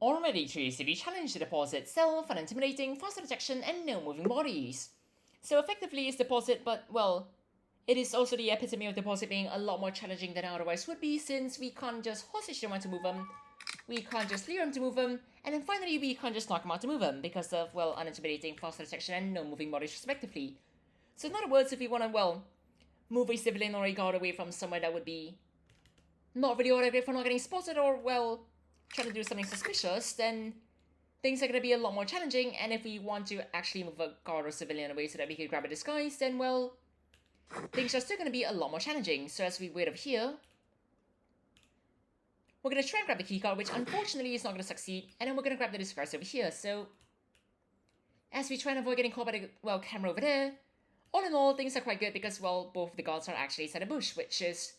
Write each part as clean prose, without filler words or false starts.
Already to easily challenge the deposit itself, unintimidating, faster detection, and no moving bodies. So effectively it's deposit, but well, it is also the epitome of deposit being a lot more challenging than otherwise would be, since we can't just hostage them to move them, we can't just lure them to move them, and then finally we can't just knock them out to move them because of, well, unintimidating, faster detection, and no moving bodies respectively. So in other words, if we want to, well, move a civilian or a guard away from somewhere that would be not really all that great for not getting spotted or, well, trying to do something suspicious, then things are going to be a lot more challenging. And if we want to actually move a guard or civilian away so that we can grab a disguise, then, well, things are still going to be a lot more challenging. So as we wait over here, we're going to try and grab the keycard, which unfortunately is not going to succeed, and then we're going to grab the disguise over here. So as we try and avoid getting caught by the, well, camera over there, all in all, things are quite good because, well, both the guards are actually inside a bush, which is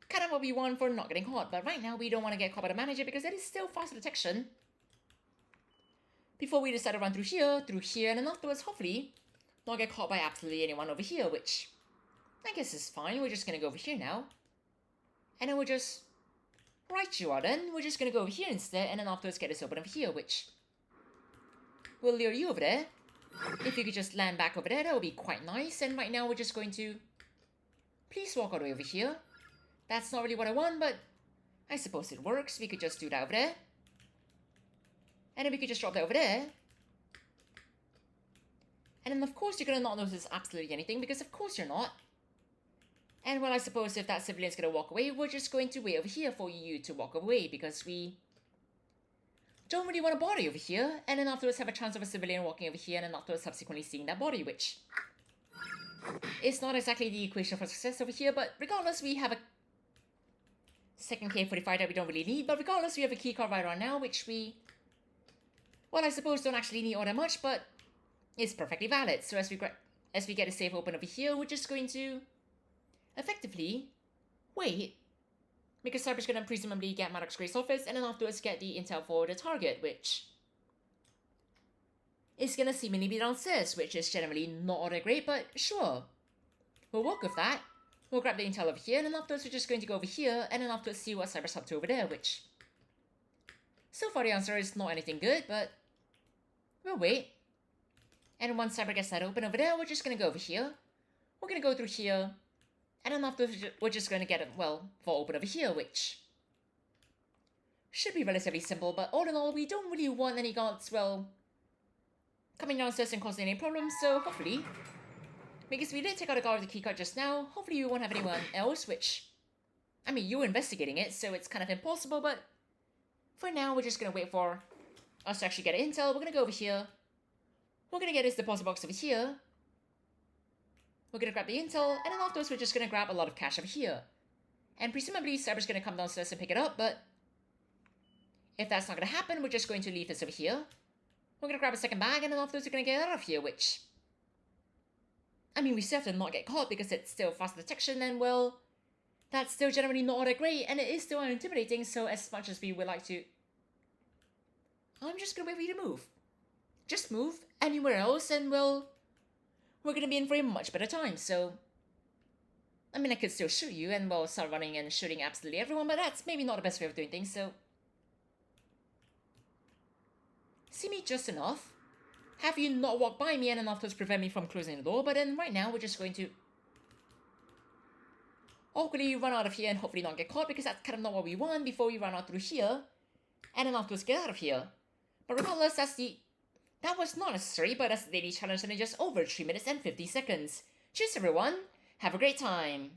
kind of what we want for not getting caught. But right now, we don't want to get caught by the manager because it is still faster detection. Before we decide to run through here, and then afterwards, hopefully, not get caught by absolutely anyone over here, which I guess is fine. We're just going to go over here now. And then we'll just... Right you are then. We're just going to go over here instead, and then afterwards get this open over here, which will lure you over there. If you could just land back over there, that would be quite nice. And right now, we're just going to... Please walk all the way over here. That's not really what I want, but I suppose it works. We could just do that over there. And then we could just drop that over there. And then, of course, you're going to not notice absolutely anything, because of course you're not. And, well, I suppose if that civilian's going to walk away, we're just going to wait over here for you to walk away, because we don't really want a body over here. And then afterwards have a chance of a civilian walking over here, and then afterwards subsequently seeing that body, which is not exactly the equation for success over here. But regardless, we have a second K45 that we don't really need. But regardless, we have a keycard right on now, which we... well, I suppose don't actually need all that much, but it's perfectly valid. So as we get a safe open over here, we're just going to effectively wait, because Cyber's going to presumably get Maddox Gray's office, and then afterwards get the intel for the target, which is going to seemingly be downstairs, which is generally not all that great, but sure. We'll work with that. We'll grab the intel over here, and then afterwards we're just going to go over here, and then afterwards see what Cyber's up to over there, which... so far the answer is not anything good, but we'll wait. And once Cyber gets that open over there, we're just going to go over here. We're going to go through here. And then afterwards, we're just going to get it, well, for open over here, which should be relatively simple. But all in all, we don't really want any guards, well, coming downstairs and causing any problems. So hopefully, because we did take out a guard with the keycard just now, hopefully we won't have anyone else, which, I mean, you were investigating it, so it's kind of impossible. But for now, we're just going to wait for us to actually get intel. We're going to go over here. We're going to get this deposit box over here. We're going to grab the intel, and then afterwards we're just going to grab a lot of cash over here. And presumably Cyber's going to come downstairs and pick it up, but if that's not going to happen, we're just going to leave this over here. We're going to grab a second bag, and then afterwards we're going to get out of here, which... I mean, we still have to not get caught because it's still fast detection, and well, that's still generally not all that great, and it is still intimidating, so as much as we would like to... I'm just going to wait for you to move. Just move anywhere else, and well... we're going to be in for a much better time, so... I mean, I could still shoot you and, well, start running and shooting absolutely everyone, but that's maybe not the best way of doing things, so... see me just enough. Have you not walk by me and then afterwards prevent me from closing the door, but then right now we're just going to... awkwardly run out of here and hopefully not get caught, because that's kind of not what we want before we run out through here. And then afterwards get out of here. But regardless, that's the... that was not necessary, but that's the daily challenge and in just over 3 minutes and 50 seconds. Cheers everyone, have a great time!